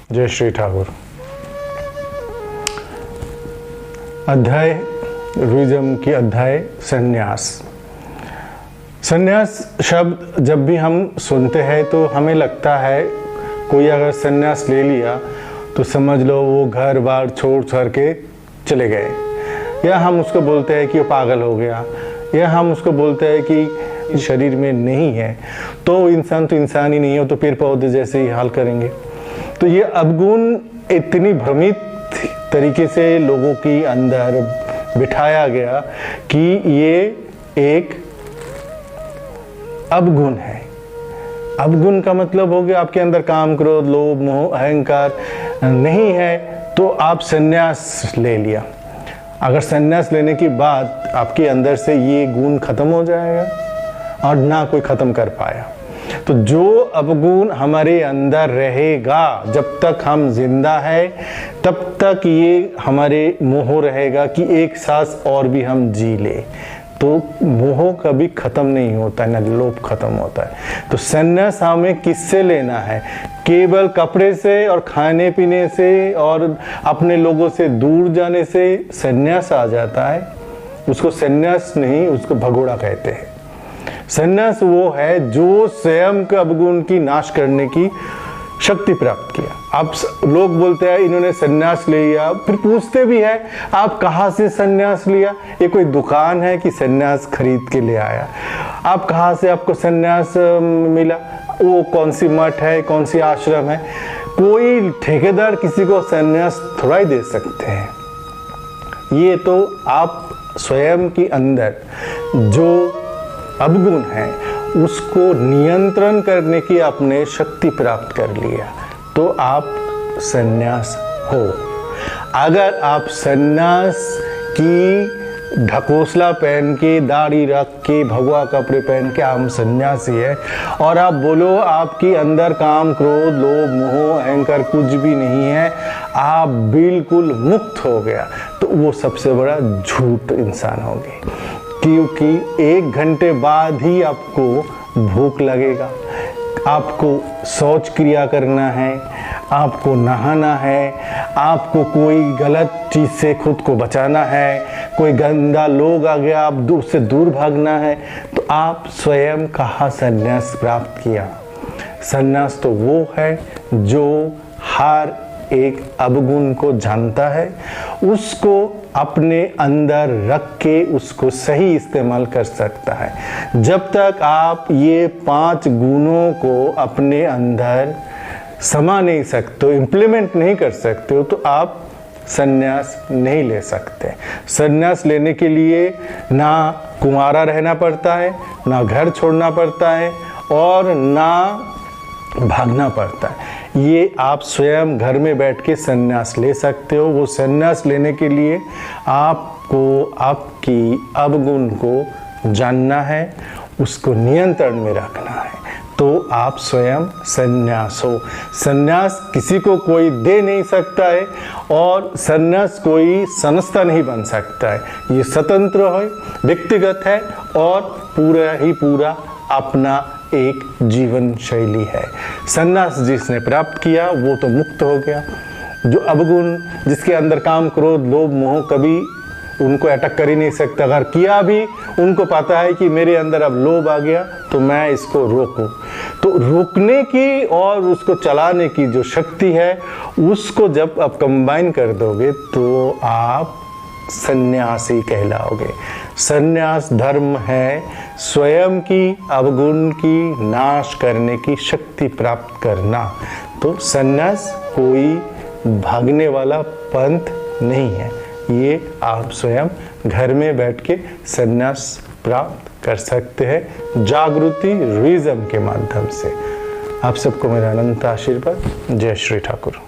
जय श्री ठाकुर। अध्याय रुइज्म की अध्याय संन्यास। संन्यास शब्द जब भी हम सुनते हैं तो हमें लगता है कोई अगर संन्यास ले लिया तो समझ लो वो घर बार छोड़ के चले गए, या हम उसको बोलते हैं कि वो पागल हो गया, या हम उसको बोलते हैं कि शरीर में नहीं है तो इंसान ही नहीं हो तो पेड़ पौधे जैसे ही हाल करेंगे। तो ये अवगुण इतनी भ्रमित तरीके से लोगों की अंदर बिठाया गया कि ये एक अवगुण है। अवगुण का मतलब हो गया आपके अंदर काम, क्रोध, लोभ, मोह, अहंकार नहीं है तो आप संन्यास ले लिया। अगर संन्यास लेने के बाद आपके अंदर से ये गुण खत्म हो जाएगा और ना कोई खत्म कर पाया। तो जो अवगुण हमारे अंदर रहेगा जब तक हम जिंदा है तब तक ये हमारे मोह रहेगा कि एक सांस और भी हम जी ले। तो मोह कभी खत्म नहीं होता है, ना लोभ खत्म होता है। तो संन्यास हमें किससे लेना है? केवल कपड़े से और खाने पीने से और अपने लोगों से दूर जाने से संन्यास आ जाता है। उसको संन्यास नहीं, उसको भगोड़ा कहते हैं। संन्यास वो है जो स्वयं के अवगुण की नाश करने की शक्ति प्राप्त किया। आप लोग बोलते हैं इन्होंने संन्यास ले लिया, फिर पूछते भी है आप कहाँ से संन्यास लिया? ये कोई दुकान है कि संन्यास खरीद के ले आया? आप कहाँ से आपको संन्यास मिला? वो कौन सी मठ है, कौन सी आश्रम है? कोई ठेकेदार किसी को संन्यास थोड़ा ही दे सकते हैं। ये तो आप स्वयं के अंदर जो अवगुण है उसको नियंत्रण करने की आपने शक्ति प्राप्त कर लिया तो आप संन्यास हो। अगर आप संन्यास की ढकोसला पहन के, दाढ़ी रख के, भगवा कपड़े पहन के हम सन्यासी है और आप बोलो आपके अंदर काम, क्रोध, लोभ, मोह, अहंकार कुछ भी नहीं है, आप बिल्कुल मुक्त हो गया, तो वो सबसे बड़ा झूठ इंसान होगी। क्योंकि 1 घंटे बाद ही आपको भूख लगेगा, आपको शौच क्रिया करना है, आपको नहाना है, आपको कोई गलत चीज़ से खुद को बचाना है, कोई गंदा लोग आ गया आप उससे दूर भागना है, तो आप स्वयं कहाँ संन्यास प्राप्त किया? संन्यास तो वो है जो हर एक अवगुण को जानता है, उसको अपने अंदर रख के उसको सही इस्तेमाल कर सकता है। जब तक आप ये 5 गुणों को अपने अंदर समा नहीं सकते हो, इम्प्लीमेंट नहीं कर सकते हो, तो आप संन्यास नहीं ले सकते। संन्यास लेने के लिए ना कुंवारा रहना पड़ता है, ना घर छोड़ना पड़ता है और ना भागना पड़ता है। ये आप स्वयं घर में बैठ के संन्यास ले सकते हो। वो संन्यास लेने के लिए आपको आपकी अवगुण को जानना है, उसको नियंत्रण में रखना है, तो आप स्वयं संन्यास हो। संन्यास किसी को कोई दे नहीं सकता है और संन्यास कोई संस्था नहीं बन सकता है। ये स्वतंत्र है, व्यक्तिगत है और पूरा अपना एक जीवन शैली है। संन्यास जिसने प्राप्त किया वो तो मुक्त हो गया। जो अवगुण, जिसके अंदर काम, क्रोध, लोभ, मोह कभी उनको अटक कर ही नहीं सकता, अगर किया भी उनको पता है कि मेरे अंदर अब लोभ आ गया तो मैं इसको रोकूं। तो रोकने की और उसको चलाने की जो शक्ति है उसको जब आप कंबाइन कर दोगे तो आप सन्यासी कहलाओगे। सन्यास धर्म है स्वयं की अवगुण की नाश करने की शक्ति प्राप्त करना। तो सन्यास कोई भागने वाला पंथ नहीं है, ये आप स्वयं घर में बैठ के सन्यास प्राप्त कर सकते हैं जागृति रुइज्म के माध्यम से। आप सबको मेरा अनंत आशीर्वाद। जय श्री ठाकुर।